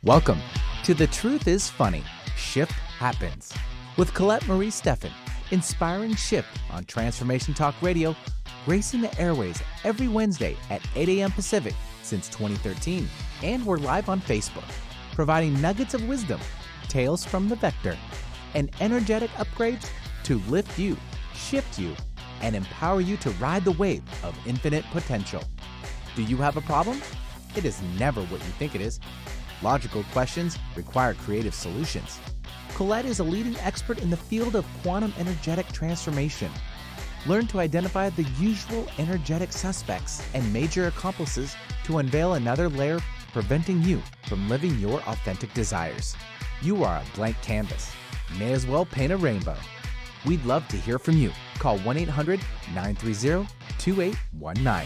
Welcome to The Truth is Funny, Shift Happens with Colette Marie Stefan, inspiring shift on Transformation Talk Radio, gracing the airways every Wednesday at 8 a.m. Pacific since 2013. And we're live on Facebook, providing nuggets of wisdom, tales from the vector, and energetic upgrades to lift you, shift you, and empower you to ride the wave of infinite potential. Do you have a problem? It is never what you think it is. Logical questions require creative solutions. Colette is a leading expert in the field of quantum energetic transformation. Learn to identify the usual energetic suspects and major accomplices to unveil another layer preventing you from living your authentic desires. You are a blank canvas. May as well paint a rainbow. We'd love to hear from you. Call 1-800-930-2819.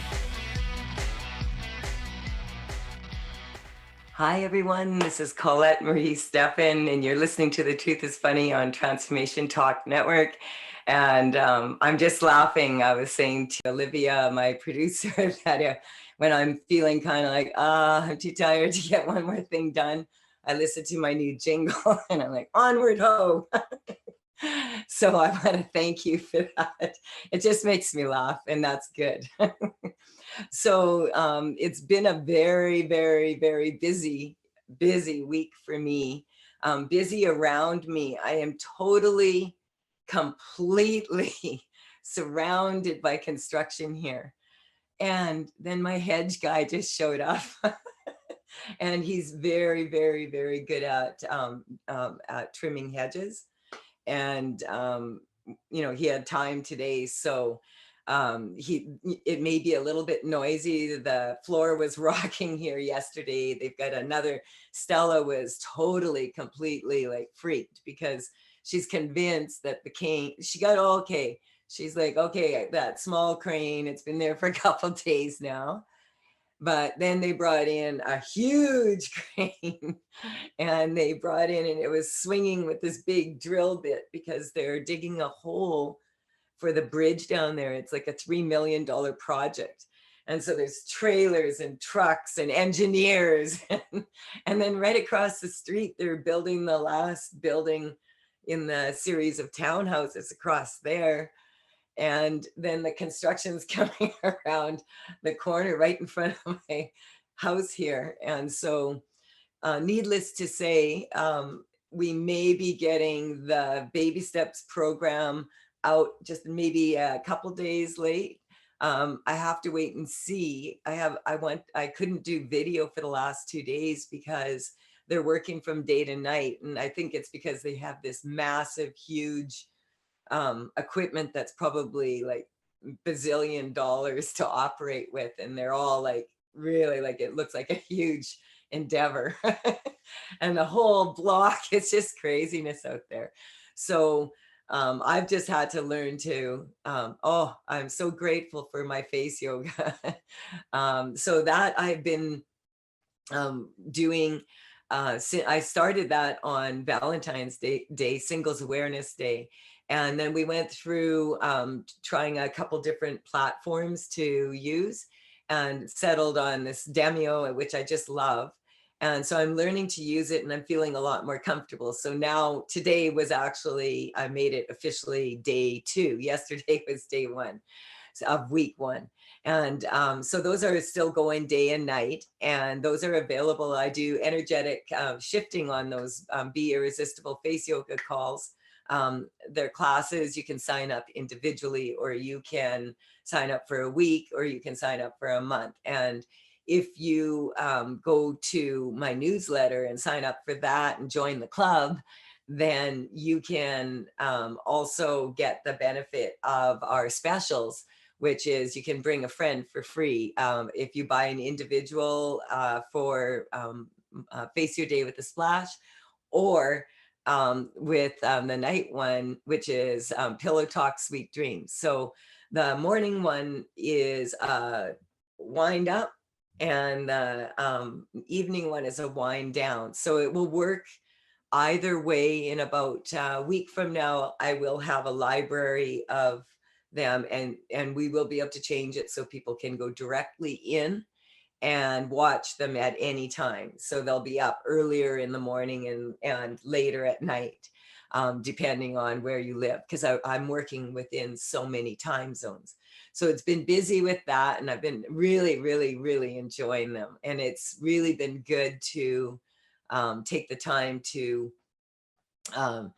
Hi, everyone. This is Colette Marie Stefan, and you're listening to The Truth is Funny on Transformation Talk Network. And I'm just laughing. I was saying to Olivia, my producer, that when I'm feeling kind of like, I'm too tired to get one more thing done, I listen to my new jingle and I'm like, onward ho. So I want to thank you for that. It just makes me laugh, and that's good. So it's been a very, very, very busy week for me. Busy around me. I am totally, completely surrounded by construction here. And then my hedge guy just showed up. And he's very, very, very good at trimming hedges. And, he had time today. So it may be a little bit noisy. The floor was rocking here yesterday. They've got another, Stella was totally, completely like freaked because she's convinced that the crane, she got okay. She's like, okay, that small crane, it's been there for a couple of days now. But then they brought in a huge crane and they brought in, and it was swinging with this big drill bit because they're digging a hole for the bridge down there. It's like a $3 million project. And so there's trailers and trucks and engineers. And then right across the street, they're building the last building in the series of townhouses across there. And then the construction's coming around the corner right in front of my house here. And so needless to say, we may be getting the Baby Steps program out just maybe a couple days late. I have to wait and see. I couldn't do video for the last 2 days because they're working from day to night. And I think it's because they have this massive, huge equipment that's probably like bazillion dollars to operate with. And they're all like, really, like, it looks like a huge endeavor. And the whole block, it's just craziness out there. So I've just had to learn to, I'm so grateful for my face yoga. So that I've been doing, I started that on Valentine's Day, Singles Awareness Day. And then we went through trying a couple different platforms to use and settled on this Demio, which I just love. And so I'm learning to use it and I'm feeling a lot more comfortable. So now today was actually, I made it officially day 2. Yesterday was day 1 of week 1. And so those are still going day and night, and those are available. I do energetic shifting on those Be Irresistible Face Yoga calls. They're classes. You can sign up individually, or you can sign up for a week, or you can sign up for a month. And if you go to my newsletter and sign up for that and join the club, then you can also get the benefit of our specials, which is you can bring a friend for free. If you buy an individual for Face Your Day with a Splash, or with the night one, which is Pillow Talk Sweet Dreams. So the morning one is wind up, and the evening one is a wind down. So it will work either way. In about a week from now, I will have a library of them, and we will be able to change it so people can go directly in and watch them at any time. So they'll be up earlier in the morning and later at night, depending on where you live, because I'm working within so many time zones. So it's been busy with that, and I've been really, really, really enjoying them. And it's really been good to take the time to um,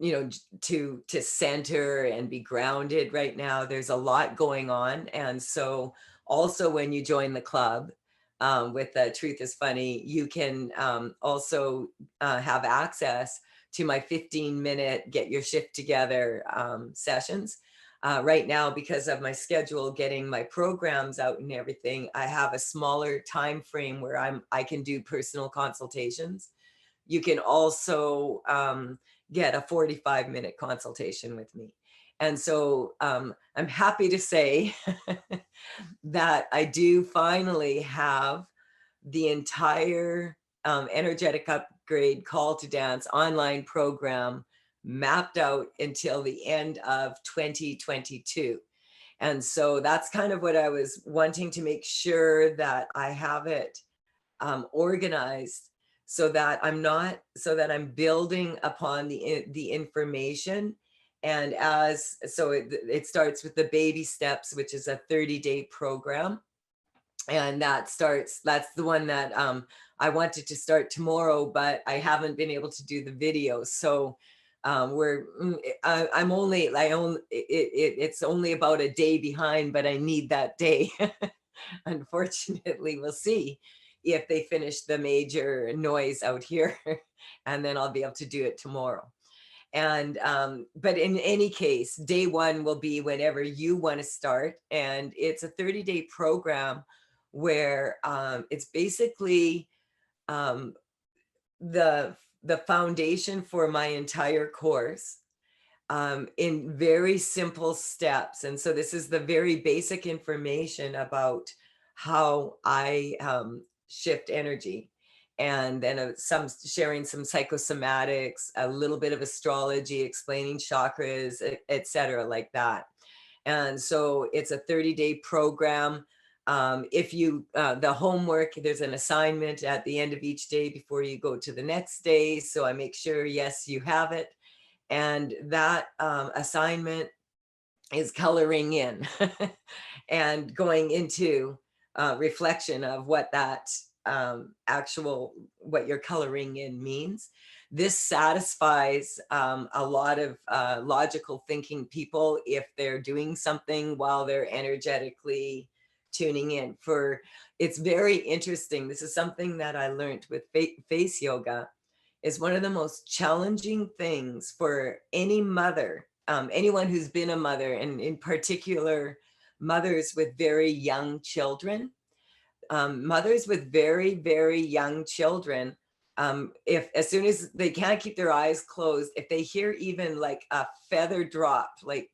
to center and be grounded. Right now there's a lot going on, and so also when you join the club with the Truth is Funny, you can also have access to my 15-minute get your shift together sessions. Right now, because of my schedule getting my programs out and everything, I have a smaller time frame where I can do personal consultations. You can also get a 45-minute consultation with me. And so I'm happy to say that I do finally have the entire energetic upgrade call to dance online program mapped out until the end of 2022. And so that's kind of what I was wanting to make sure that I have it organized, so that I'm building upon the information. And it starts with the baby steps, which is a 30-day program. And that's the one that I wanted to start tomorrow, but I haven't been able to do the video. So it's only about a day behind, but I need that day. Unfortunately, we'll see if they finish the major noise out here, and then I'll be able to do it tomorrow. And but in any case, day one will be whenever you want to start, and it's a 30-day program where it's basically um, the foundation for my entire course in very simple steps. And so this is the very basic information about how I shift energy. And then some sharing some psychosomatics, a little bit of astrology, explaining chakras, etc., like that. And so it's a 30-day program. If you, the homework, there's an assignment at the end of each day before you go to the next day. So I make sure, yes, you have it. And that assignment is coloring in and going into reflection of what that what you're coloring in means. This satisfies a lot of logical thinking people if they're doing something while they're energetically tuning in. It's very interesting. This is something that I learned with face yoga. Is one of the most challenging things for any mother, anyone who's been a mother, and in particular, mothers with very young children. Mothers with very, very young children, if as soon as they can't keep their eyes closed, if they hear even like a feather drop, like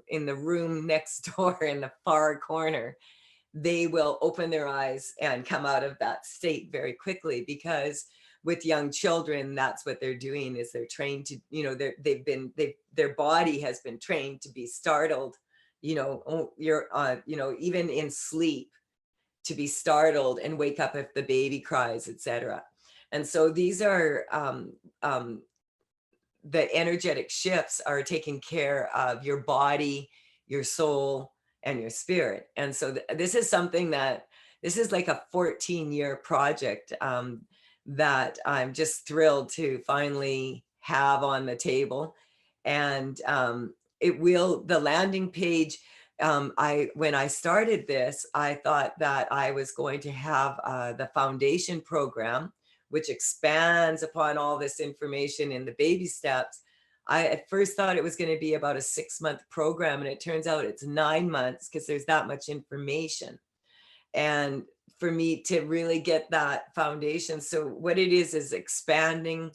in the room next door in the far corner, they will open their eyes and come out of that state very quickly, because with young children, that's what they're doing, is they're trained to, their body has been trained to be startled, even in sleep, to be startled and wake up if the baby cries, etc. And so these are the energetic shifts are taking care of your body, your soul, and your spirit. And so this is something this is like a 14-year project that I'm just thrilled to finally have on the table. And the landing page, when I started this, I thought that I was going to have the foundation program, which expands upon all this information in the baby steps. I at first thought it was going to be about a 6-month program, and it turns out it's 9 months, because there's that much information. And for me to really get that foundation, so what it is expanding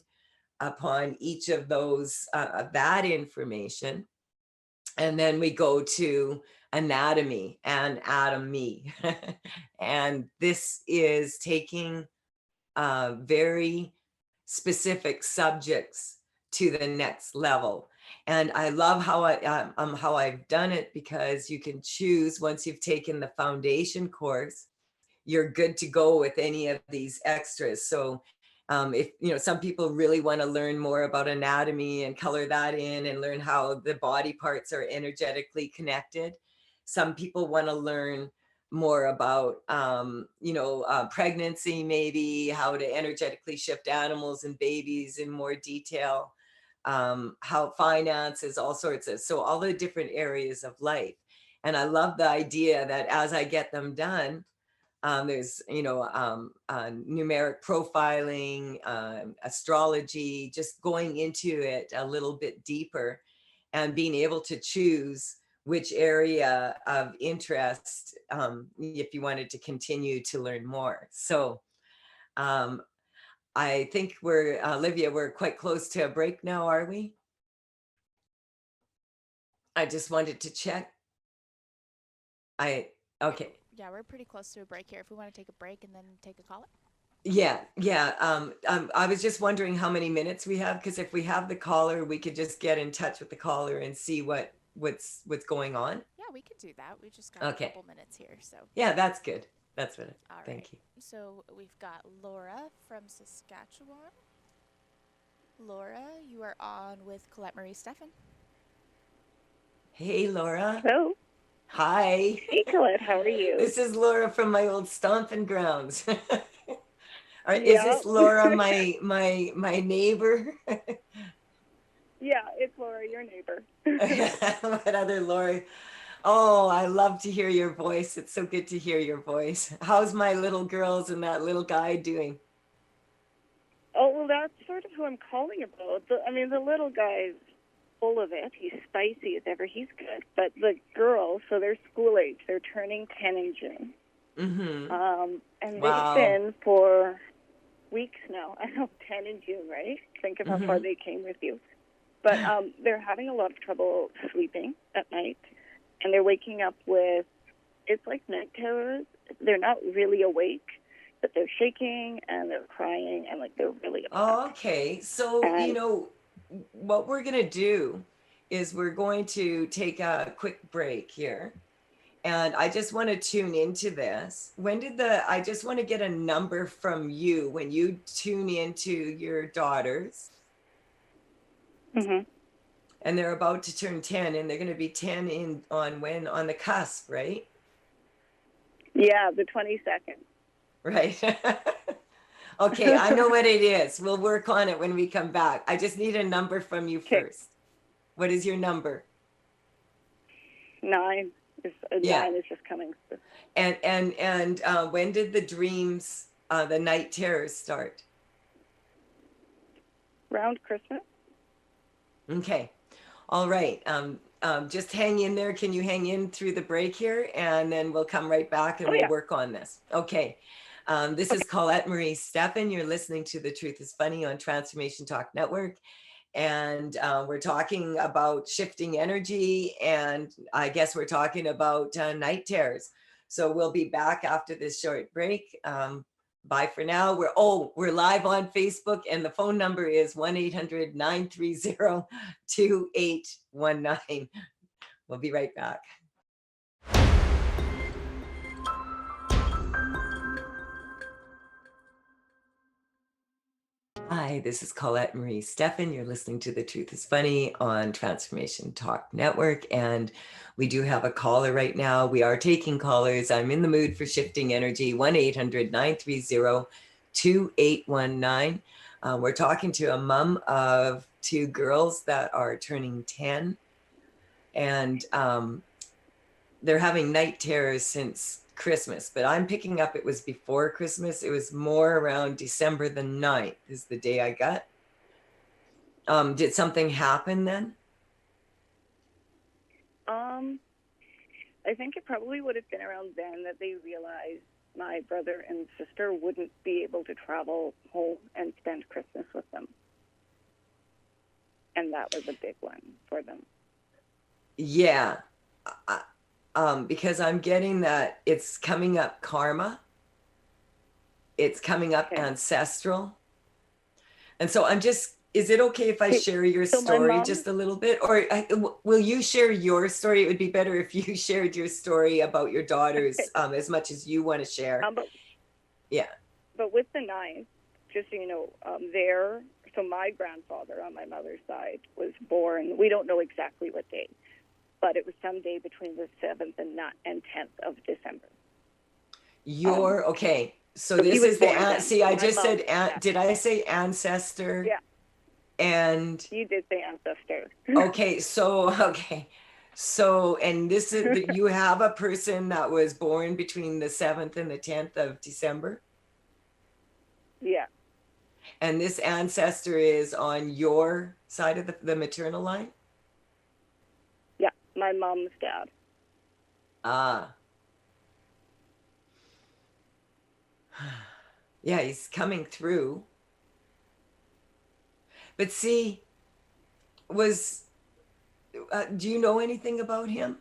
upon each of those, that information. And then we go to anatomy and atomy. And this is taking very specific subjects to the next level. And I love how how I've done it, because you can choose, once you've taken the foundation course, you're good to go with any of these extras. So if some people really want to learn more about anatomy and color that in and learn how the body parts are energetically connected, some people want to learn more about pregnancy, maybe how to energetically shift animals and babies in more detail, how finances, all sorts of, so all the different areas of life. And I love the idea that as I get them done, there's numeric profiling, astrology, just going into it a little bit deeper and being able to choose which area of interest, if you wanted to continue to learn more. So I think Olivia, we're quite close to a break now, are we? I just wanted to check. Okay. Yeah, we're pretty close to a break here. If we want to take a break and then take a caller. Yeah. I was just wondering how many minutes we have, because if we have the caller, we could just get in touch with the caller and see what's going on. Yeah, we could do that. We just got a couple minutes here, so. Yeah, that's good. That's what. Thank you. So we've got Laura from Saskatchewan. Laura, you are on with Colette Marie Stefan. Hey, Laura. Hello. Hi. Hey, Colette. How are you? This is Laura from my old stomping grounds. Is this Laura, my neighbor? Yeah, it's Laura, your neighbor. What other Laura? Oh, I love to hear your voice. It's so good to hear your voice. How's my little girls and that little guy doing? Oh, well, that's sort of who I'm calling about. The little guy's full of it. He's spicy as ever. He's good. But the girls, so they're school age. They're turning 10 in June. Mm-hmm. And Wow. they've been for weeks now. I know, 10 in June, right? Think of how far they came with you. But they're having a lot of trouble sleeping at night. And they're waking up with, it's like night terrors. They're not really awake, but they're shaking and they're crying and like they're really upset. Oh, okay. So, what we're going to do is we're going to take a quick break here. And I just want to tune into this. I just want to get a number from you when you tune into your daughters. Mm-hmm. And they're about to turn 10, and they're going to be 10 on the cusp, right? Yeah, the 22nd. Right. Okay, I know what it is. We'll work on it when we come back. I just need a number from you first. What is your number? 9. 9 is just coming through. And when did the dreams, the night terrors start? Around Christmas. Okay. All right. Just hang in there. Can you hang in through the break here? And then we'll come right back and we'll work on this. Okay. This is Colette Marie Stefan. You're listening to The Truth is Funny on Transformation Talk Network. And we're talking about shifting energy. And I guess we're talking about night terrors. So we'll be back after this short break. Bye for now. We're live on Facebook, and the phone number is 1-800-930-2819. We'll be right back. Hi, this is Colette Marie Stefan. You're listening to The Truth is Funny on Transformation Talk Network. And we do have a caller right now. We are taking callers. I'm in the mood for shifting energy. 1-800-930-2819. We're talking to a mom of 2 girls that are turning 10. And they're having night terrors since Christmas, but I'm picking up it was before Christmas. It was more around December the 9th is the day I got. Did something happen then? I think it probably would have been around then that they realized my brother and sister wouldn't be able to travel home and spend Christmas with them. And that was a big one for them. Yeah. Because I'm getting that it's coming up karma. It's coming up Okay. ancestral. And so is it okay if I share your So my story mom, just a little bit? Or will you share your story? It would be better if you shared your story about your daughters as much as you want to share. Yeah. But with the ninth, just so you know, so my grandfather on my mother's side was born, we don't know exactly what day, but it was some day between the 7th and 10th of December. Okay. So he this was is born then. see, I My just mom- said, did I say ancestor? Yeah. And You did say ancestor. okay. So, and this is, you have a person that was born between the 7th and the 10th of December? Yeah. And this ancestor is on your side of the maternal line? Yeah, my mom's dad. Ah. Yeah, he's coming through. But see, do you know anything about him?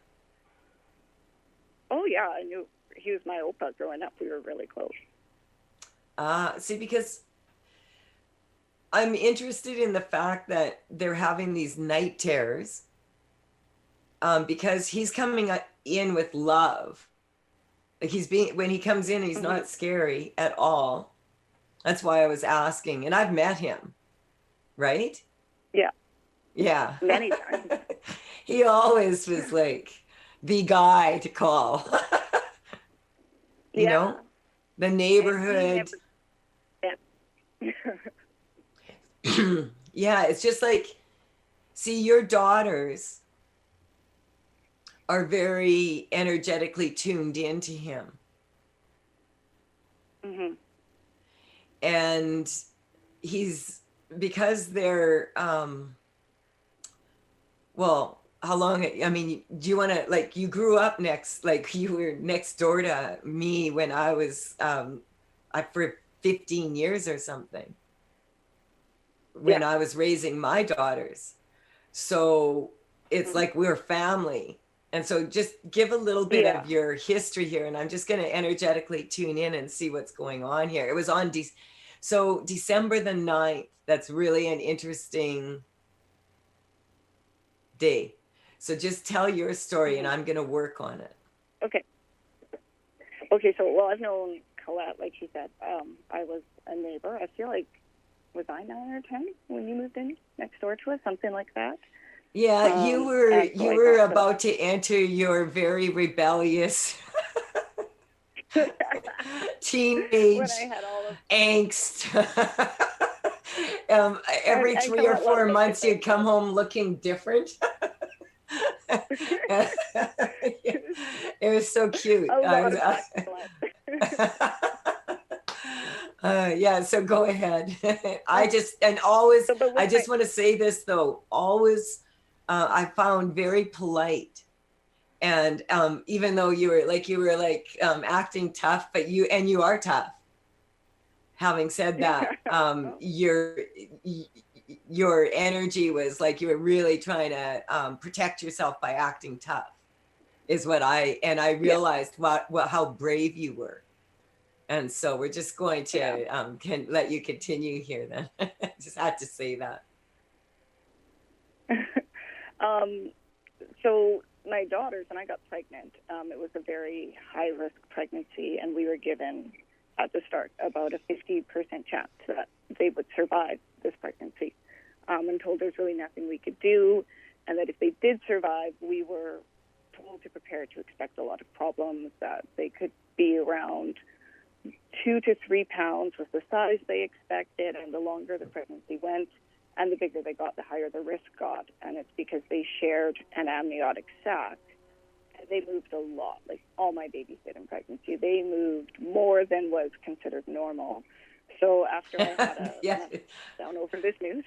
Oh, yeah, I knew he was my opa growing up. We were really close. See, because I'm interested in the fact that they're having these night terrors because he's coming in with love. Like when he comes in, he's not scary at all. That's why I was asking. And I've met him, right? Yeah. Yeah. Many times. He always was like the guy to call. You know? The neighborhood. Yeah, it's just like, see, your daughters are very energetically tuned into him. Mm-hmm. And because they're, well, how long, I mean, do you want to, like, you grew up you were next door to me when I was, for 15 years or something, when I was raising my daughters. So it's like we're family. And so just give a little bit of your history here. And I'm just going to energetically tune in and see what's going on here. It was on December the 9th. That's really an interesting day. So just tell your story and I'm going to work on it. Okay. So, well, I've known Colette, like she said. I was a neighbor. I feel like, was I 9 or 10 when you moved in next door to us? Something like that. Yeah, you were about to enter your very rebellious teenage angst. Every 3 or 4 months you'd come home looking different. It was so cute. Yeah, so go ahead. I just want to say this though, always I found very polite. And even though you were acting tough, but you are tough. Having said that, your energy was like you were really trying to protect yourself by acting tough, is what I realized how brave you were. And so we're just going to can let you continue here then. Just had to say that. So my daughters and I got pregnant. It was a very high-risk pregnancy, and we were given at the start about a 50% chance that they would survive this pregnancy, and told there's really nothing we could do, and that if they did survive, we were told to prepare to expect a lot of problems, that they could be around 2 to 3 pounds was the size they expected, and the longer the pregnancy went and the bigger they got, the higher the risk got. And it's because they shared an amniotic sac. They moved a lot. Like, all my babies did in pregnancy. They moved more than was considered normal. So after I had a down over this news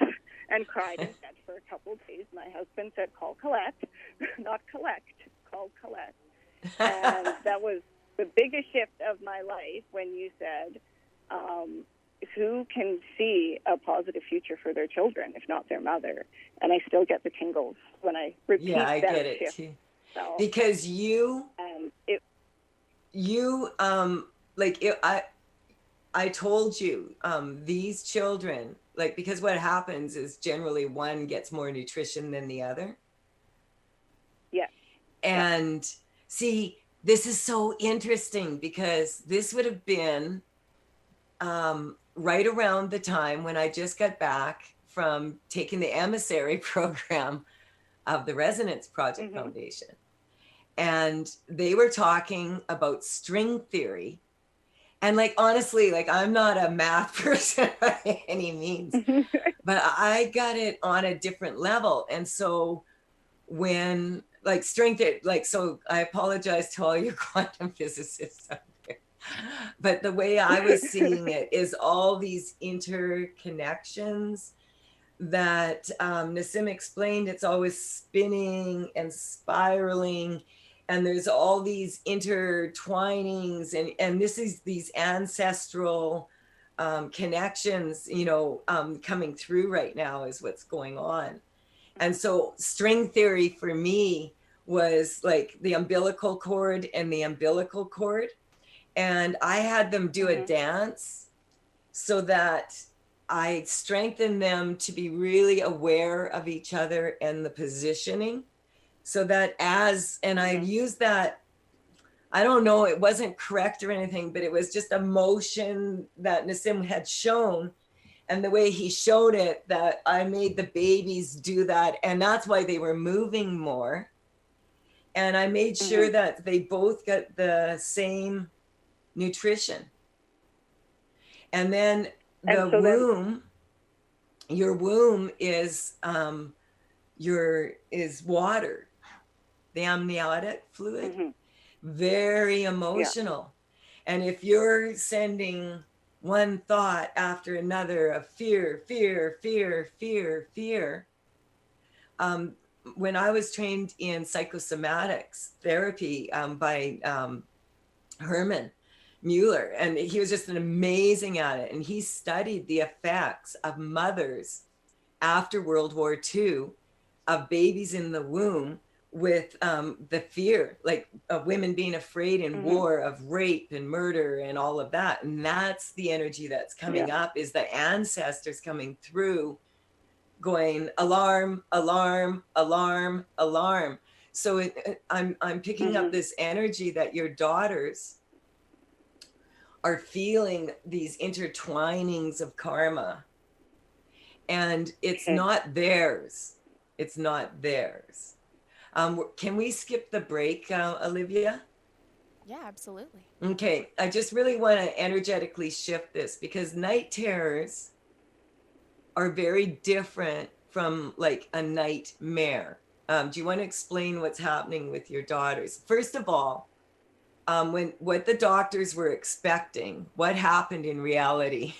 and cried in bed for a couple of days, my husband said, call Colette, not collect, call Colette. And that was the biggest shift of my life when you said, who can see a positive future for their children, if not their mother? And I still get the tingles when I repeat Yeah, I that get it shift. too. So, Because I told you, these children, like, because what happens is generally one gets more nutrition than the other. yeah. And see, this is so interesting because this would have been right around the time when I just got back from taking the emissary program of the Resonance Project Foundation. And they were talking about string theory. And like, honestly, like, I'm not a math person by any means, but I got it on a different level. And so when like string theory, like, so I apologize to all your quantum physicists out there, but the way I was seeing it is all these interconnections that Nassim explained. It's always spinning and spiraling, and there's all these intertwinings, and this is these ancestral connections, you know, coming through right now is what's going on. And so string theory for me was like the umbilical cord and the umbilical cord. And I had them do a dance so that I strengthened them to be really aware of each other and the positioning. So that and I used that, I don't know, it wasn't correct or anything, but it was just a motion that Nassim had shown. And the way he showed it, that I made the babies do that. And that's why they were moving more. And I made sure that they both got the same nutrition. And then the womb, your womb is water, the amniotic fluid, very emotional. Yeah. And if you're sending one thought after another of fear, fear, fear, fear, fear. When I was trained in psychosomatics therapy by Herman Mueller, and he was just an amazing at it. And he studied the effects of mothers after World War II of babies in the womb with the fear, like of women being afraid in war of rape and murder and all of that. And that's the energy that's coming up, is the ancestors coming through going alarm, alarm, alarm, alarm. So I'm picking up this energy that your daughters are feeling, these intertwinings of karma, and it's not theirs. It's not theirs. Can we skip the break, Olivia? Yeah, absolutely. Okay, I just really want to energetically shift this, because night terrors are very different from like a nightmare. Do you want to explain what's happening with your daughters? First of all, what the doctors were expecting, what happened in reality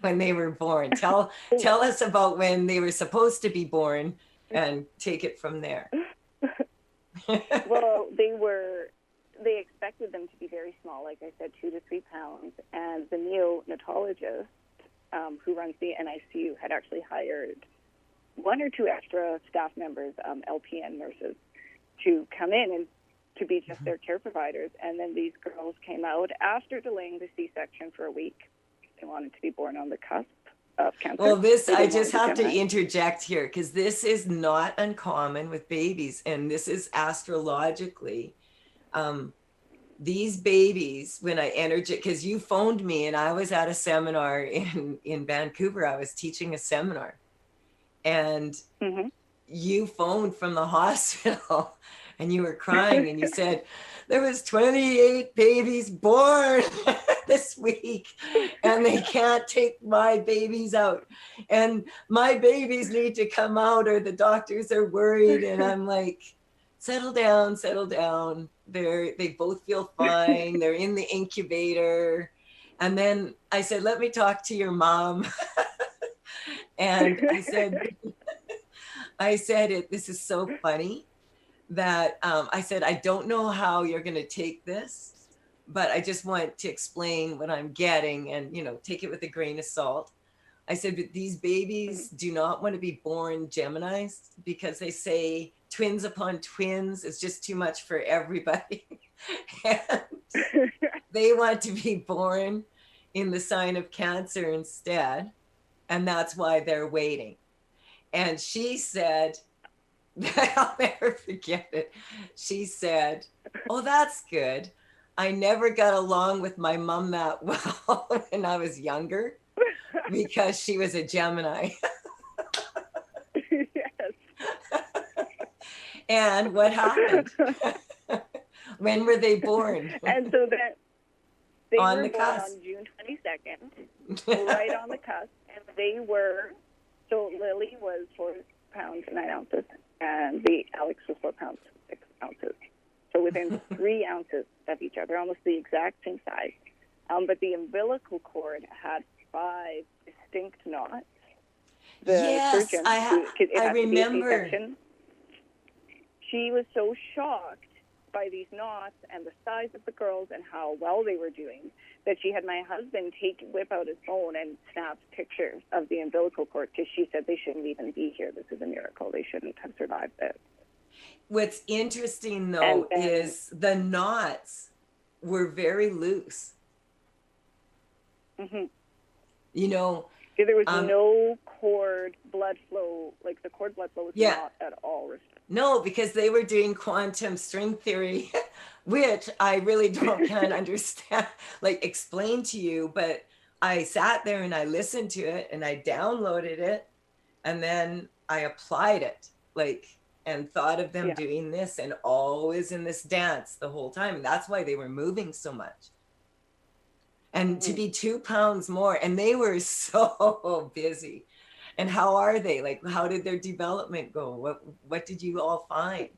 when they were born? Tell us about when they were supposed to be born, and take it from there. Well, they expected them to be very small, like I said, 2 to 3 pounds. And the neonatologist who runs the NICU had actually hired 1 or 2 extra staff members, LPN nurses, to come in and to be just their care providers. And then these girls came out after delaying the C-section for a week. They wanted to be born on the cusp of cancer. Well, I just have to interject here, because this is not uncommon with babies, and this is astrologically. These babies, when I because you phoned me and I was at a seminar in Vancouver, I was teaching a seminar, and you phoned from the hospital and you were crying and you said, there was 28 babies born this week and they can't take my babies out, and my babies need to come out or the doctors are worried. And I'm like, settle down, settle down. They both feel fine. They're in the incubator. And then I said, let me talk to your mom. And I said, this is so funny that I said, I don't know how you're going to take this, but I just want to explain what I'm getting and, take it with a grain of salt. I said, but these babies do not want to be born Geminis because they say twins upon twins is just too much for everybody. And they want to be born in the sign of Cancer instead. And that's why they're waiting. And she said, I'll never forget it. She said, oh, that's good. I never got along with my mom that well when I was younger because she was a Gemini. Yes. And what happened? When were they born? And so that they On were the born cusp. on June 22nd, right on the cusp. And they were, so Lily was 4 pounds 9 ounces, and the Alex was 4 pounds 6 ounces. So within 3 ounces of each other, almost the exact same size. But the umbilical cord had 5 distinct knots. The Yes, surgeon, I remember. She was so shocked by these knots and the size of the girls and how well they were doing that she had my husband whip out his phone and snap pictures of the umbilical cord because she said they shouldn't even be here. This is a miracle. They shouldn't have survived this. What's interesting, though, is the knots were very loose. Mm-hmm. There was no cord blood flow, like the cord blood flow was not at all restricted. No, because they were doing quantum string theory, which I really can't understand, explain to you, but I sat there and I listened to it and I downloaded it and then I applied it, and thought of them doing this and always in this dance the whole time. And that's why they were moving so much. And to be 2 pounds more, and they were so busy. And how are they? How did their development go? What did you all find?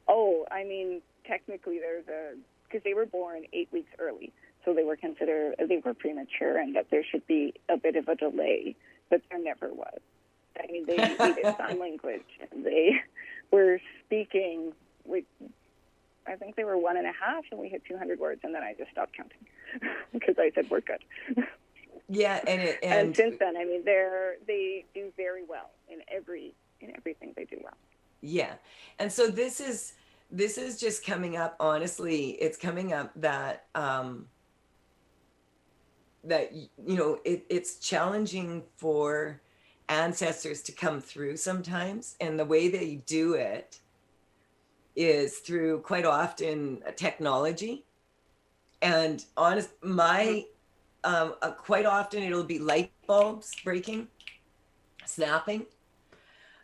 Oh, technically because they were born 8 weeks early. So they were premature and that there should be a bit of a delay, but there never was. They did sign language and they were speaking I think they were 1.5 and we hit 200 words and then I just stopped counting because I said, we're good. Yeah. And since then, they do very well in everything they do well. Yeah. And so this is just coming up, honestly, it's coming up that, it's challenging for ancestors to come through sometimes. And the way they do it is through quite often technology. And quite often it'll be light bulbs breaking, snapping.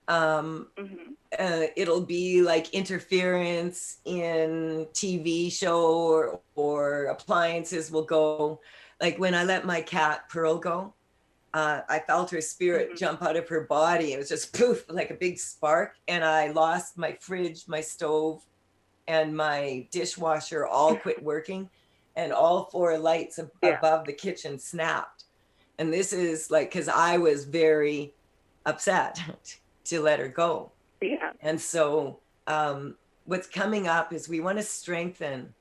It'll be like interference in TV show or appliances will go. Like when I let my cat Pearl go, I felt her spirit jump out of her body. It was just poof, like a big spark. And I lost my fridge, my stove, and my dishwasher all quit working. And all 4 lights above the kitchen snapped. And this is because I was very upset to let her go. Yeah. And so what's coming up is we want to strengthen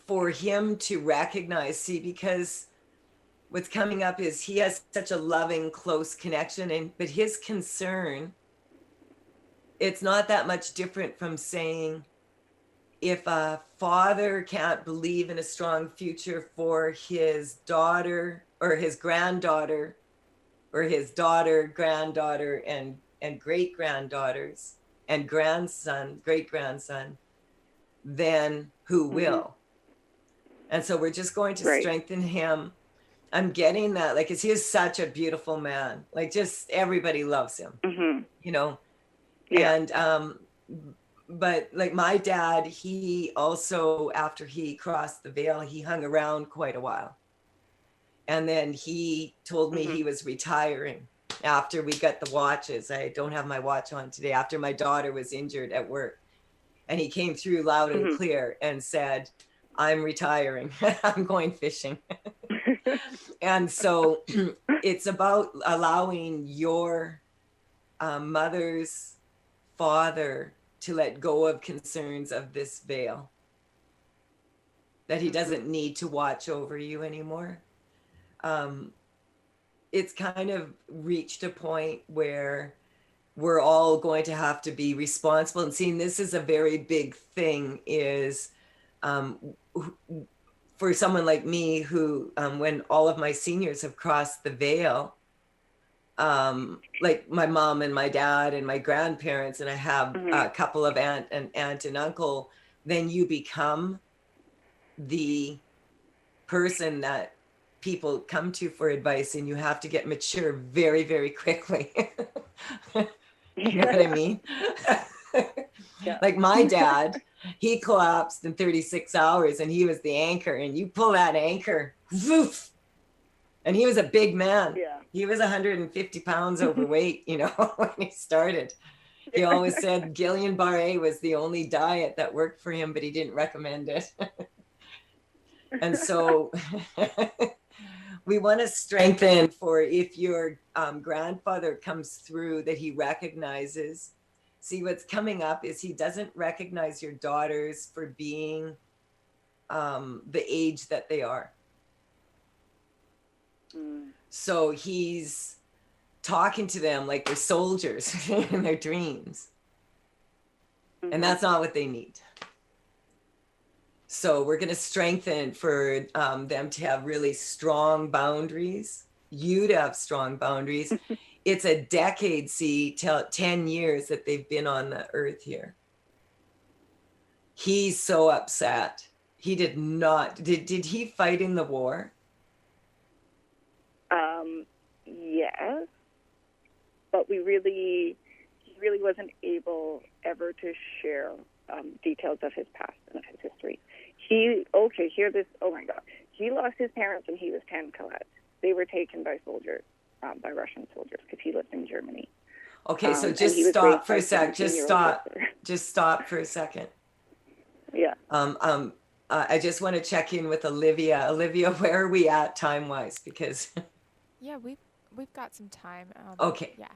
for him to recognize, because what's coming up is he has such a loving, close connection, but his concern, it's not that much different from saying, if a father can't believe in a strong future for his daughter or his granddaughter or his daughter, granddaughter, and great granddaughters and grandson, great grandson, then who will? And so we're just going to strengthen him. I'm getting that, because he is such a beautiful man. Just everybody loves him, Yeah. And, but my dad, he also, after he crossed the veil, he hung around quite a while. And then he told me he was retiring after we got the watches. I don't have my watch on today, after my daughter was injured at work. And he came through loud and clear and said, I'm retiring. I'm going fishing. And so it's about allowing your mother's father to let go of concerns of this veil, that he doesn't need to watch over you anymore. It's kind of reached a point where we're all going to have to be responsible. And seeing this is a very big thing is for someone like me who, when all of my seniors have crossed the veil, like my mom and my dad and my grandparents, and I have a couple of aunt and uncle, then you become the person that people come to for advice, and you have to get mature very, very quickly. You know what I mean? Yeah. Like my dad, he collapsed in 36 hours and he was the anchor, and you pull that anchor, woof, and he was a big man. Yeah. He was 150 pounds overweight, you know, when he started. He always said Guillain-Barré was the only diet that worked for him, but he didn't recommend it. And so we want to strengthen for if your grandfather comes through, that he recognizes. See, what's coming up is he doesn't recognize your daughters for being the age that they are. So he's talking to them like they're soldiers in their dreams. And that's not what they need. So we're going to strengthen for them to have really strong boundaries, you to have strong boundaries. It's a decade, see, 10 years that they've been on the earth here. He's so upset. He did not, did he fight in the war? Yes, but he really wasn't able ever to share details of his past and of his history. Oh my God. He lost his parents when he was 10, Colette. They were taken by soldiers, by Russian soldiers, because he lived in Germany. Okay, so just stop for a sec. Just stop for a second. Yeah. I just want to check in with Olivia. Olivia, where are we at time-wise? Because Yeah, we've got some time. Okay. Yeah.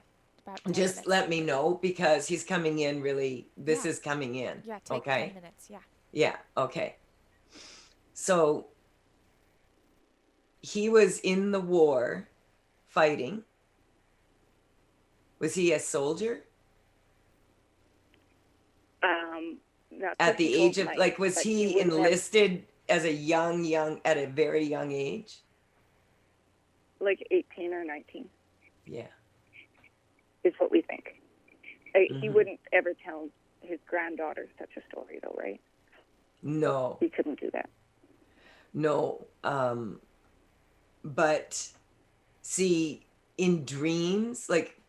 About 10 just minutes. let me know, because he's coming in really, this Yeah. is coming in. Yeah, take okay? 10 minutes. Yeah. Yeah, okay. So he was in the war fighting. Was he a soldier? At the age of, like, was he enlisted as a at a very young age? Like 18 or 19. Yeah. Is what we think. He wouldn't ever tell his granddaughter such a story, though, right? No. He couldn't do that. No. But see, in dreams, like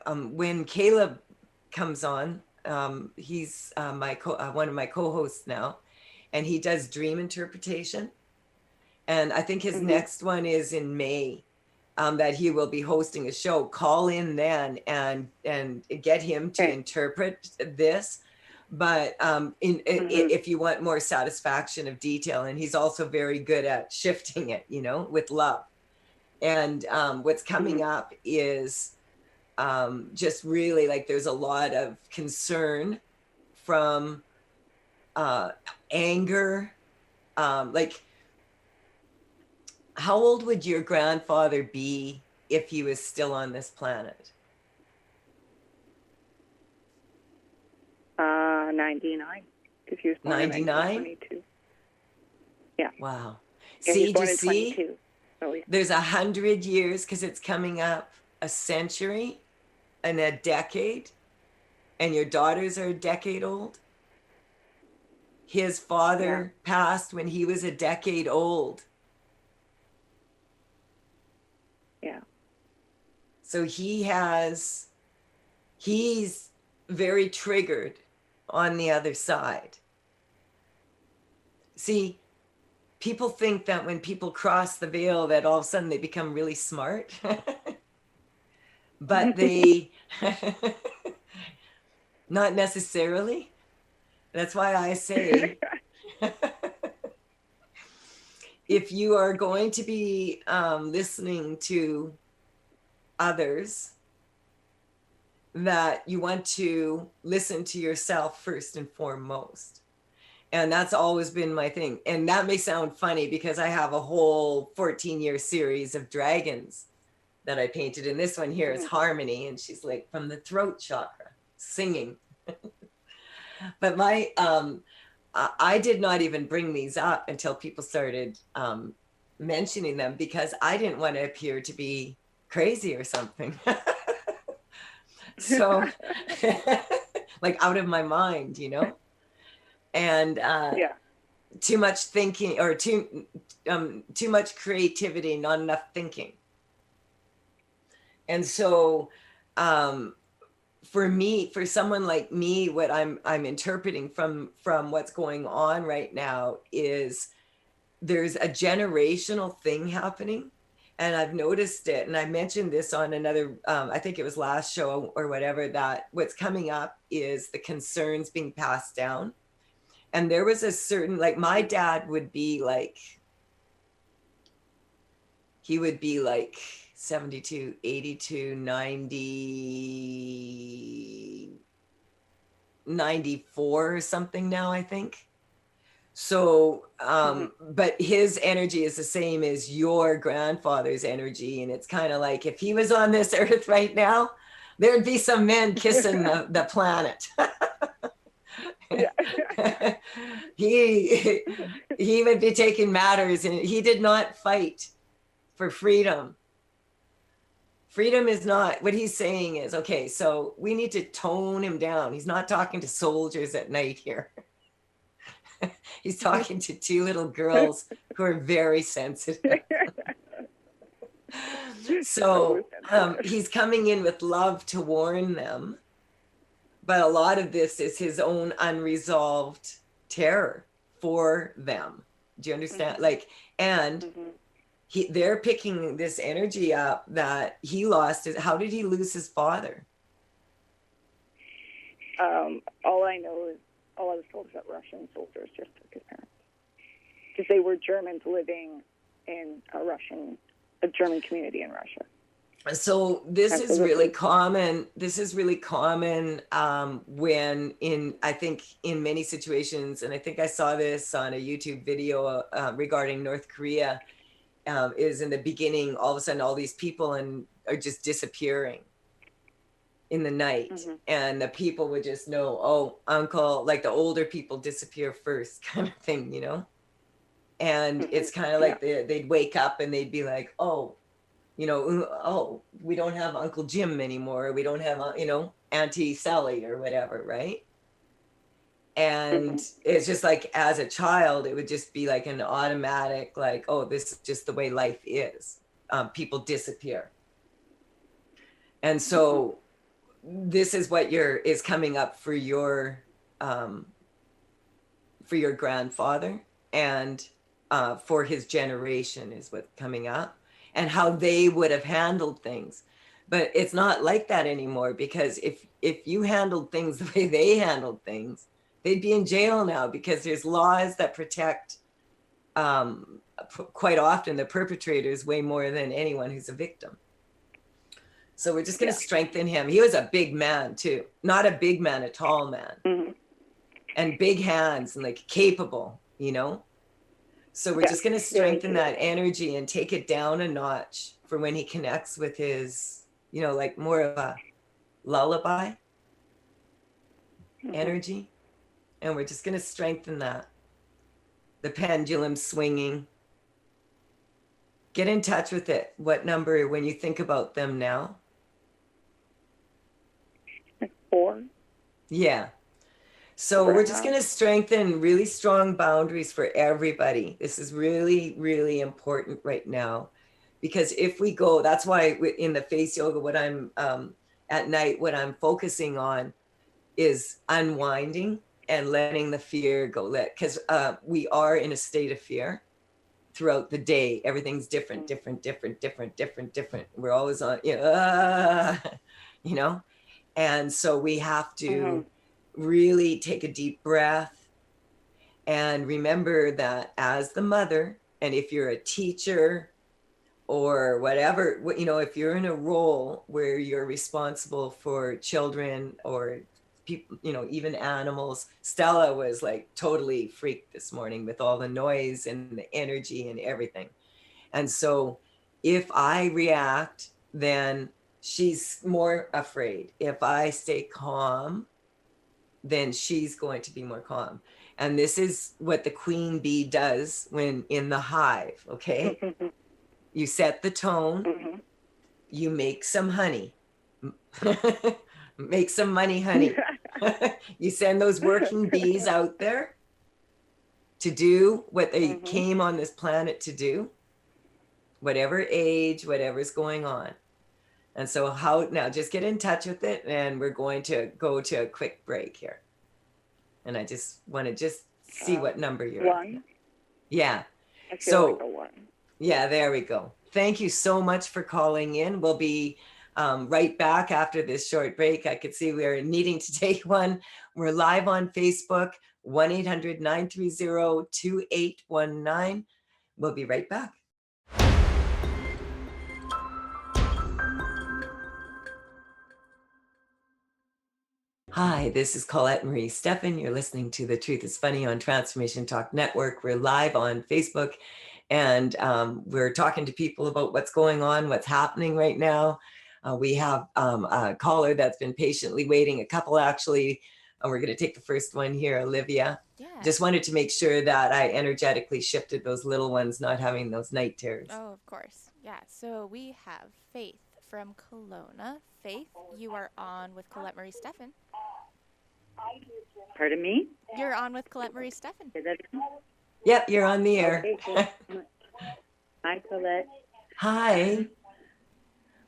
when Caleb comes on, he's one of my co-hosts now, and he does dream interpretation. And I think his next one is in May, that he will be hosting a show. Call in then and get him to interpret this. But if you want more satisfaction of detail, and he's also very good at shifting it, you know, with love. And what's coming up is just really, like, there's a lot of concern from anger. Like, how old would your grandfather be if he was still on this planet? 99. If he was born 99? in 1922. Yeah. Wow. Yeah, See, born do you in see? 22. So, yeah. There's 100 years, because it's coming up a century and a decade, and your daughters are a decade old. His father passed when he was a decade old. Yeah. So he's very triggered on the other side. See, people think that when people cross the veil that all of a sudden they become really smart. But they, not necessarily. That's why I say, if you are going to be listening to others, that you want to listen to yourself first and foremost. And that's always been my thing. And that may sound funny because I have a whole 14-year series of dragons that I painted. And this one here is Harmony. And she's like from the throat chakra, singing. But I did not even bring these up until people started mentioning them, because I didn't want to appear to be crazy or something. So like out of my mind, you know, and too much thinking, or too much creativity, not enough thinking. And so for me, for someone like me, what I'm interpreting from what's going on right now is there's a generational thing happening. And I've noticed it, and I mentioned this on another, I think it was last show or whatever, that what's coming up is the concerns being passed down. And there was a certain, like my dad would be like, he would be like 72, 82, 90, 94 or something now, I think. So, but his energy is the same as your grandfather's energy. And it's kind of like, if he was on this earth right now, there'd be some men kissing the planet. He would be taking matters, and he did not fight for freedom. Freedom is not, what he's saying is, okay, so we need to tone him down. He's not talking to soldiers at night here. He's talking to two little girls who are very sensitive. So he's coming in with love to warn them. But a lot of this is his own unresolved terror for them. Do you understand? Like, and they're picking this energy up that he lost. How did he lose his father? All I know is, all I was told is that Russian soldiers just took his parents, because they were Germans living in a German community in Russia. So this is really common. This is really common when I think in many situations, and I think I saw this on a YouTube video regarding North Korea, is in the beginning, all of a sudden, all these people are just disappearing in the night, and the people would just know, oh, uncle, like the older people disappear first, kind of thing, you know. And it's kind of like they'd wake up and they'd be like, oh, you know, oh, we don't have Uncle Jim anymore. We don't have, you know, Auntie Sally or whatever, right? And it's just like, as a child, it would just be like an automatic, like, oh, this is just the way life is. People disappear. And so this is what is coming up for your grandfather, and for his generation is what's coming up, and how they would have handled things. But it's not like that anymore, because if you handled things the way they handled things, they'd be in jail now, because there's laws that protect quite often the perpetrators way more than anyone who's a victim. So we're just going to strengthen him. He was a big man too, not a big man, a tall man, and big hands, and like capable, you know? So we're just going to strengthen that energy and take it down a notch for when he connects with his, you know, like more of a lullaby energy. And we're just going to strengthen that. The pendulum swinging. Get in touch with it. What number when you think about them now? 4. Yeah. So we're just going to strengthen really strong boundaries for everybody. This is really, really important right now, because if we go, that's why in the face yoga, what I'm at night, what I'm focusing on is unwinding and letting the fear go. Because we are in a state of fear throughout the day. Everything's different. We're always on, you know, and so we have to really take a deep breath and remember that as the mother, and if you're a teacher or whatever, you know, if you're in a role where you're responsible for children or people, you know, even animals. Stella was like totally freaked this morning with all the noise and the energy and everything. And so if I react, then she's more afraid. If I stay calm, then she's going to be more calm. And this is what the queen bee does when in the hive, okay? You set the tone, you make some honey. Make some money, honey. You send those working bees out there to do what they came on this planet to do, whatever age, whatever's going on. And so how now, just get in touch with it, and we're going to go to a quick break here. And I just want to just see what number you're one. At. Yeah. I feel like a one. Yeah, there we go. Thank you so much for calling in. We'll be right back after this short break. I could see we're needing to take one. We're live on Facebook, 1-800-930-2819. We'll be right back. Hi, this is Colette Marie Stefan. You're listening to The Truth is Funny on Transformation Talk Network. We're live on Facebook, and we're talking to people about what's going on, what's happening right now. We have a caller that's been patiently waiting, a couple actually. We're going to take the first one here, Olivia. Yeah. Just wanted to make sure that I energetically shifted those little ones not having those night terrors. Oh, of course. Yeah. So we have Faith from Kelowna. Faith, you are on with Colette Marie Stefan. Pardon me? You're on with Colette Marie Stefan. Yep, you're on the air. Okay. Hi, Colette. Hi.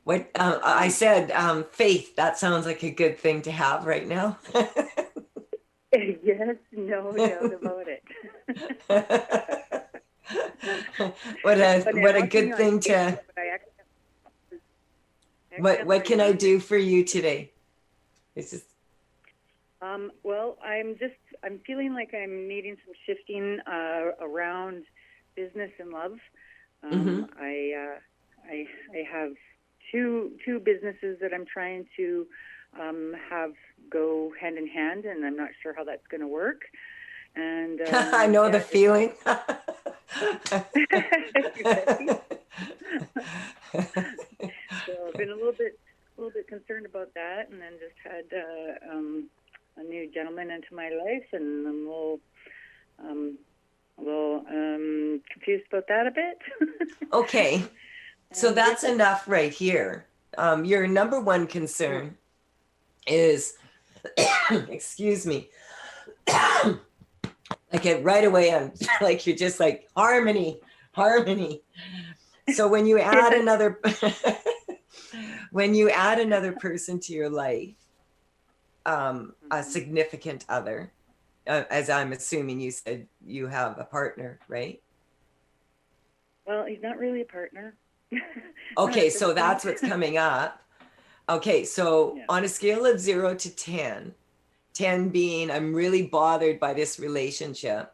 What I said, Faith, that sounds like a good thing to have right now. Yes, no doubt about it. What a good thing to. What can I do for you today? It's just. Well, I'm feeling like I'm needing some shifting around business and love. I have two businesses that I'm trying to have go hand in hand, and I'm not sure how that's going to work. And I know the feeling. So I've been a little bit concerned about that, and then just had a new gentleman into my life, and I'm a little confused about that a bit. Okay, so that's enough right here. Your number one concern is, excuse me, like right away, I'm like, you're just like harmony. So when you add another, when you add another person to your life, a significant other, as I'm assuming you said you have a partner, right? Well, he's not really a partner. Okay, so that's what's coming up. Okay, so on a scale of 0 to 10, 10 being I'm really bothered by this relationship,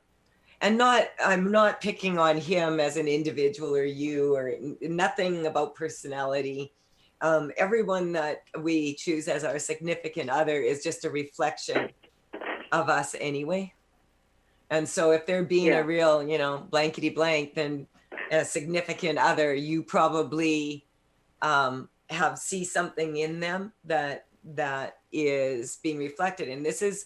and I'm not picking on him as an individual or you, or nothing about personality. Everyone that we choose as our significant other is just a reflection of us anyway. And so if they're being a real, blankety blank, then a significant other, you probably see something in them that is being reflected. And this is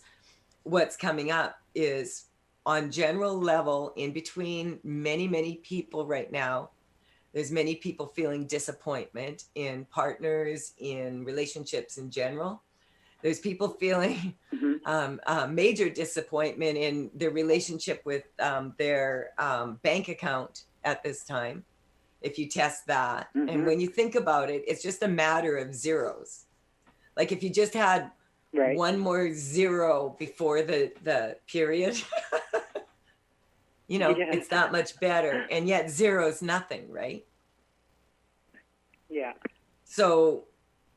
what's coming up, is on general level in between many people right now. There's many people feeling disappointment in partners, in relationships in general. There's people feeling major disappointment in their relationship with their bank account at this time, if you test that. And when you think about it, it's just a matter of zeros. Like if you just had one more zero before the period, it's not much better. And yet zero is nothing, right? Yeah. So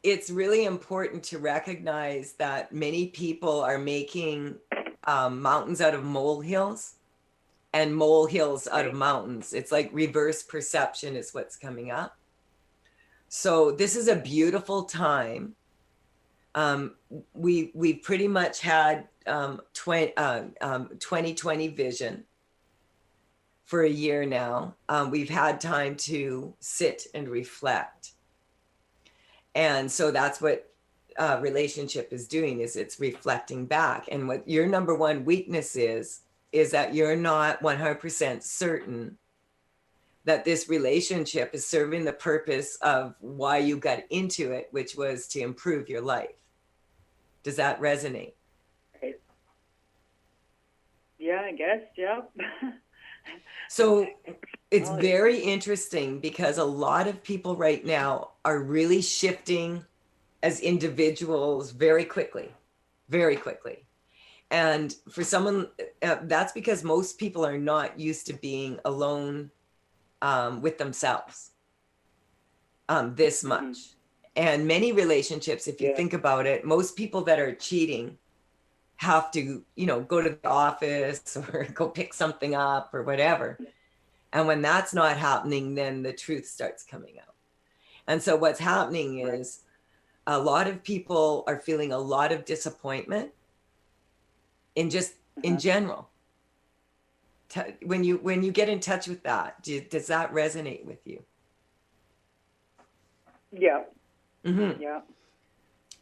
it's really important to recognize that many people are making mountains out of molehills. and molehills out of mountains. It's like reverse perception is what's coming up. So this is a beautiful time. We pretty much had 2020 vision for a year now. We've had time to sit and reflect. And so that's what relationship is doing, is it's reflecting back. And what your number one weakness is that you're not 100% certain that this relationship is serving the purpose of why you got into it, which was to improve your life. Does that resonate? Right. Yeah, I guess, yeah. So it's very interesting because a lot of people right now are really shifting as individuals very quickly, very quickly. And for someone, that's because most people are not used to being alone with themselves this much. And many relationships, if you think about it, most people that are cheating have to, go to the office or go pick something up or whatever. And when that's not happening, then the truth starts coming out. And so what's happening is a lot of people are feeling a lot of disappointment in general. When you get in touch with that, does that resonate with you? Yeah. Mm-hmm. Yeah.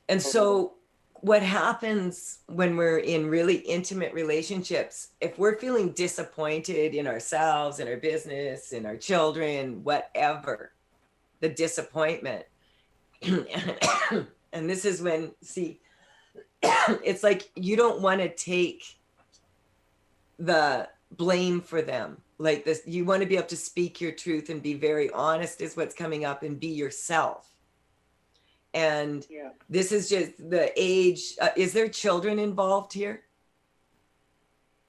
And so what happens when we're in really intimate relationships, if we're feeling disappointed in ourselves, in our business, in our children, whatever, the disappointment, and this is when, it's like you don't want to take the blame for them. Like this, you want to be able to speak your truth and be very honest is what's coming up, and be yourself. And this is just the age. Is there children involved here?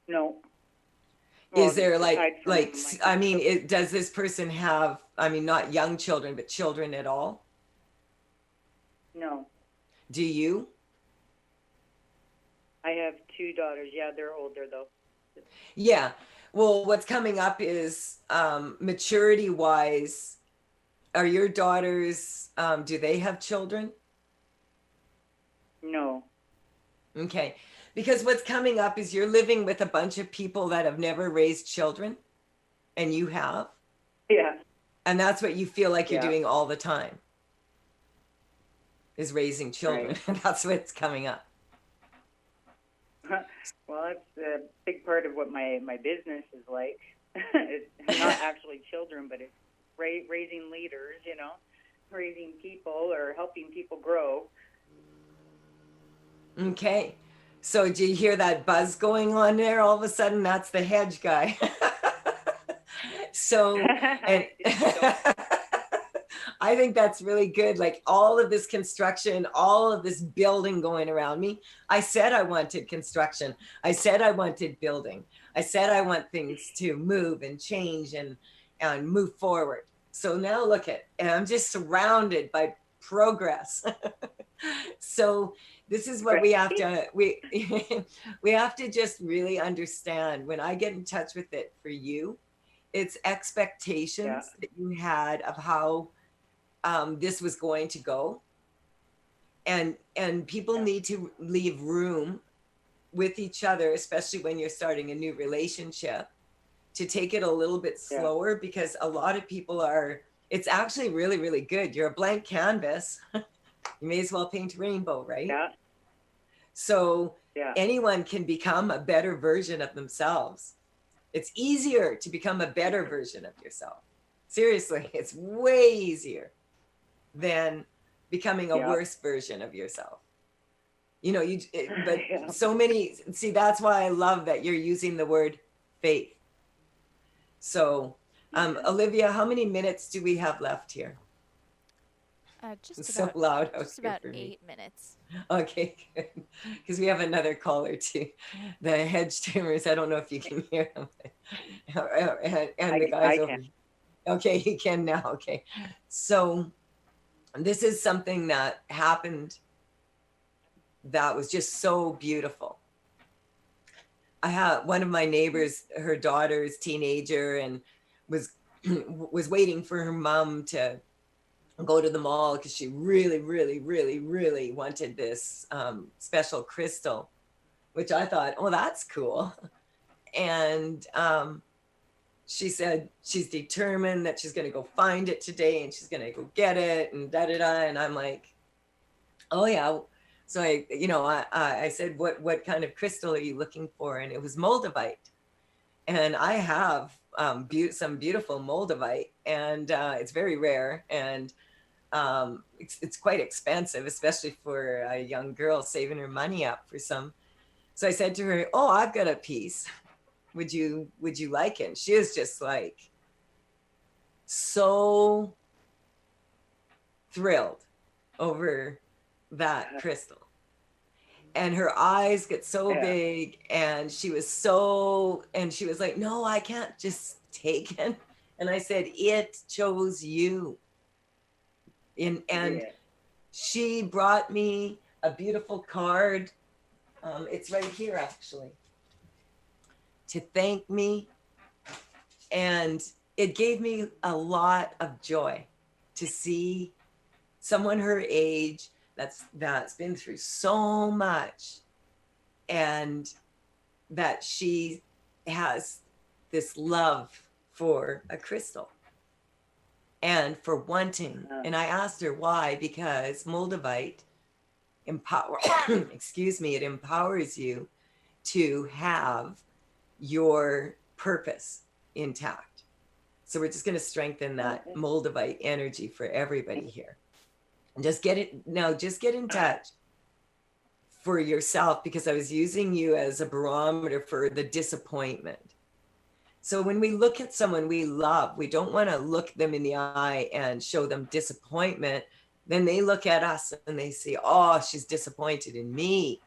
No. Is there does this person have, not young children, but children at all? No. Do you? I have 2 daughters. Yeah, they're older though. Yeah. Well, what's coming up is maturity wise, are your daughters, do they have children? No. Okay. Because what's coming up is you're living with a bunch of people that have never raised children, and you have. Yeah. And that's what you feel like you're doing all the time, is raising children. And that's what's coming up. Well, that's a big part of what my business is like. It's not actually children, but it's raising leaders, raising people or helping people grow. Okay. So do you hear that buzz going on there? All of a sudden, that's the hedge guy. So, and I think that's really good. Like all of this construction, all of this building going around me. I said I wanted construction. I said I wanted building. I said I want things to move and change and move forward. So now look and I'm just surrounded by progress. So this is what we have to, we have to just really understand. When I get in touch with it for you, it's expectations that you had of how this was going to go. And people need to leave room with each other, especially when you're starting a new relationship, to take it a little bit slower, because a lot of people it's actually really, really good. You're a blank canvas. You may as well paint a rainbow, right? Yeah. So anyone can become a better version of themselves. It's easier to become a better version of yourself. Seriously, it's way easier than becoming a worse version of yourself. So many, that's why I love that you're using the word faith. So, Olivia, how many minutes do we have left here? Just so about, loud. just about 8 minutes. Okay, good. Because we have another caller too. The hedge trimmers, I don't know if you can hear them. And the guys over. Okay, he can now. Okay. So this is something that happened that was just so beautiful. I have one of my neighbors, her daughter's teenager, and was was waiting for her mom to go to the mall because she really, really, really, really wanted this special crystal, which I thought, oh, that's cool. And she said she's determined that she's going to go find it today and she's going to go get it and da da da. And I'm like, oh yeah. So I said, what kind of crystal are you looking for? And it was moldavite. And I have some beautiful moldavite, and it's very rare, and it's quite expensive, especially for a young girl saving her money up for some. So I said to her, oh, I've got a piece. Would you like it? And she is just like so thrilled over that crystal. And her eyes get so big, and she was like, no, I can't just take it. And I said, it chose you. And she brought me a beautiful card. It's right here, actually, to thank me. And it gave me a lot of joy to see someone her age that's been through so much, and that she has this love for a crystal and for wanting. And I asked her why, because moldavite it empowers you to have your purpose intact. So we're just going to strengthen that moldavite energy for everybody here. Just get in touch for yourself, because I was using you as a barometer for the disappointment. So when we look at someone we love, we don't want to look them in the eye and show them disappointment. Then they look at us and they say, oh, she's disappointed in me.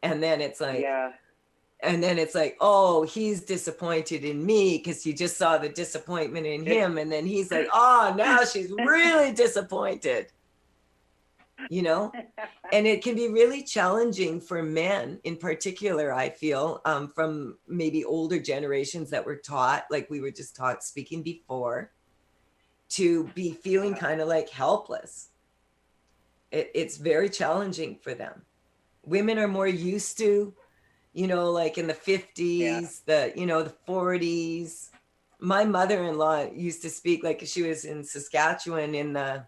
And then it's like, oh, he's disappointed in me because you just saw the disappointment in him. And then he's like, oh, now she's really disappointed. And it can be really challenging for men in particular, I feel, from maybe older generations that were taught, like we were just speaking before, to be feeling kind of like helpless. It's very challenging for them. Women are more used to, like in the 50s, the 40s. My mother-in-law used to speak like she was in Saskatchewan in the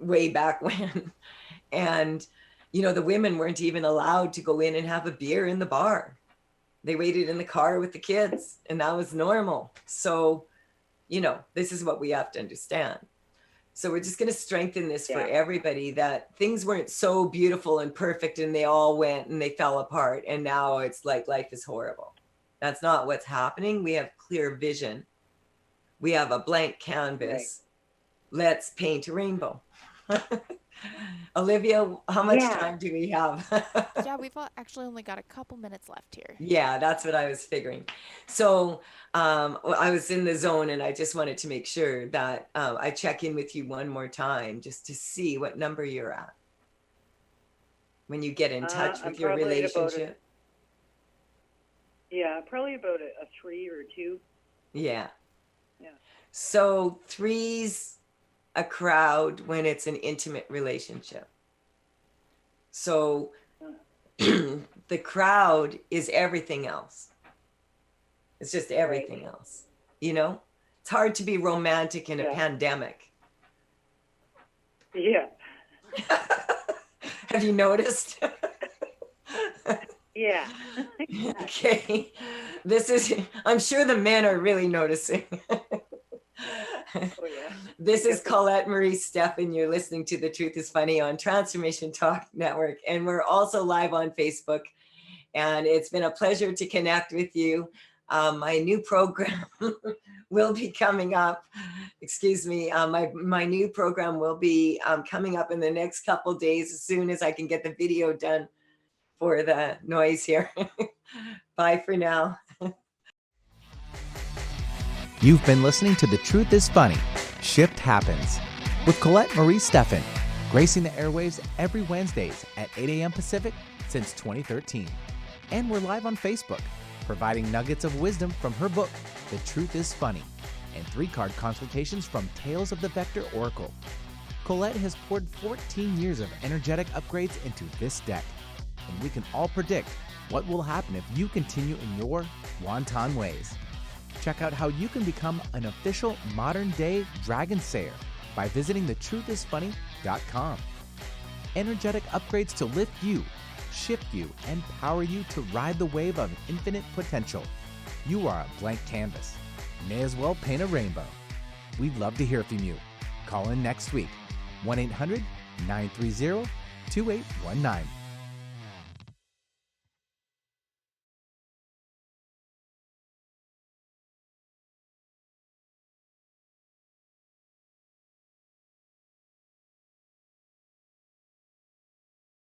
way back when. And, the women weren't even allowed to go in and have a beer in the bar. They waited in the car with the kids, and that was normal. So, this is what we have to understand. So we're just going to strengthen this for everybody, that things weren't so beautiful and perfect and they all went and they fell apart. And now it's like life is horrible. That's not what's happening. We have clear vision. We have a blank canvas. Let's paint a rainbow. Olivia, how much time do we have? Yeah, we've actually only got a couple minutes left here. Yeah, that's what I was figuring. So I was in the zone, and I just wanted to make sure that I check in with you one more time just to see what number you're at when you get in touch with your relationship. Probably about a 3 or 2. Yeah. So 3's a crowd when it's an intimate relationship. So the crowd is everything else. It's just everything else. It's hard to be romantic in a pandemic. Yeah. Have you noticed? Yeah. Okay. I'm sure the men are really noticing. This is Colette Marie Stefan. You're listening to The Truth is Funny on Transformation Talk Network. And we're also live on Facebook. And it's been a pleasure to connect with you. My new program will be coming up. Excuse me. My new program will be coming up in the next couple days, as soon as I can get the video done for the noise here. Bye for now. You've been listening to The Truth is Funny, Shift Happens, with Colette Marie Stefan, gracing the airwaves every Wednesdays at 8 a.m. Pacific since 2013. And we're live on Facebook, providing nuggets of wisdom from her book, The Truth is Funny, and 3-card consultations from Tales of the Vector Oracle. Colette has poured 14 years of energetic upgrades into this deck, and we can all predict what will happen if you continue in your wanton ways. Check out how you can become an official modern-day Dragon Sayer by visiting thetruthisfunny.com. Energetic upgrades to lift you, shift you, and power you to ride the wave of infinite potential. You are a blank canvas. May as well paint a rainbow. We'd love to hear from you. Call in next week. 1-800-930-2819.